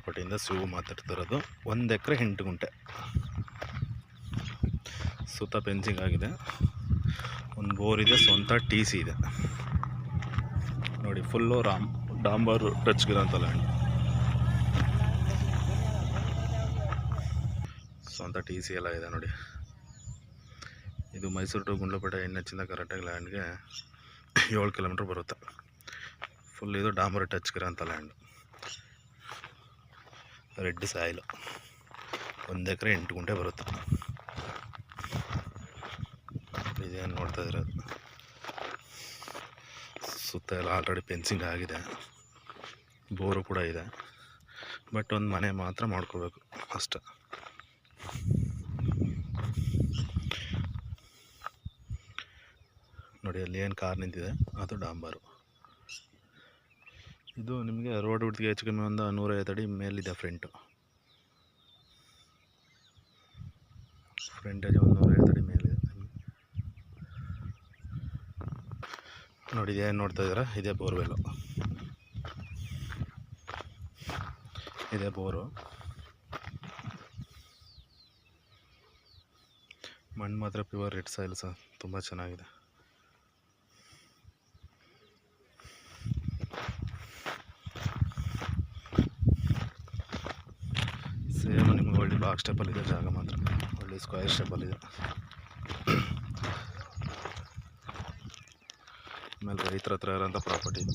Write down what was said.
ಪ್ರಾಪರ್ಟಿಯಿಂದ ಶಿವು ಮಾತಾಡ್ತಿರೋದು. 1 ಎಕರೆ 8 ಗುಂಟೆ, ಸುತ್ತ ಫೆನ್ಸಿಂಗ್ ಆಗಿದೆ, ಒಂದು ಬೋರ್ ಇದೆ, ಸ್ವಂತ TC ಇದೆ ನೋಡಿ. ಫುಲ್ಲು ಡಾಂಬರ್ ಟಚ್ಗಿರೋಂಥ ಲ್ಯಾಂಡ್, ಸ್ವಂತ TC ಎಲ್ಲ ಇದೆ ನೋಡಿ. ಇದು ಮೈಸೂರು ಟು ಗುಂಡ್ಲುಪೇಟೆ NH ಇಂದ ಕರೆಕ್ಟಾಗಿ ಲ್ಯಾಂಡ್ಗೆ 7 ಕಿಲೋಮೀಟ್ರ್ ಬರುತ್ತೆ. ಫುಲ್ ಇದು ಡಾಂಬರ್ ಟಚ್ಗಿರೋಂಥ ಲ್ಯಾಂಡ್, ರೆಡ್ ಸಾಯಿಲು, 1 ಎಕರೆ 8 ಗುಂಟೆ ಬರುತ್ತೆ. ಇದೇನು ನೋಡ್ತಾ ಇರೋದು, ಸುತ್ತ ಎಲ್ಲ ಆಲ್ರೆಡಿ ಫೆನ್ಸಿಂಗ್ ಆಗಿದೆ, ಬೋರು ಕೂಡ ಇದೆ. ಬಟ್ ಒಂದು ಮನೆ ಮಾತ್ರ ಮಾಡ್ಕೋಬೇಕು ಅಷ್ಟೆ. ನೋಡಿ ಅಲ್ಲಿ ಏನು ಕಾರ್ ನಿಂತಿದೆ ಅದು ಡಾಂಬರು. ಇದು ನಿಮಗೆ ರೋಡ್ ವಿಡ್ತ್ಗೆ ಹೆಚ್ಚು ಕಮ್ಮಿ ಒಂದು 150 ಅಡಿ ಮೇಲಿದೆ ಫ್ರಂಟೇಜ್ ಒಂದು 150 ಅಡಿ ಮೇಲಿದೆ ನೋಡಿ. ಇದೇನು ನೋಡ್ತಾ ಇದ್ದೀರಾ, ಇದೇ ಬೋರ್ವೆಲ್ಲು, ಇದೇ ಬೋರು. ಮಣ್ಣು ಮಾತ್ರ ಪ್ಯೂರ್ ರೆಡ್ ಸಾಯಿಲ್ ಸರ್, ತುಂಬ ಚೆನ್ನಾಗಿದೆ. ಸೇಮ್ ನಿಮ್ಗೆ ಒಳ್ಳೆ ಬಾಕ್ಸ್ ಸ್ಟೆಪ್ಪಲ್ಲಿದೆ, ಜಾಗ ಮಾತ್ರ ಒಳ್ಳೆ ಸ್ಕ್ವೇರ್ ಸ್ಟೆಪ್ಪಲ್ಲಿದೆ. ಆಮೇಲೆ ರೈತರ ಹತ್ರ ಇರೋಂಥ ಪ್ರಾಪರ್ಟಿ ಇದು.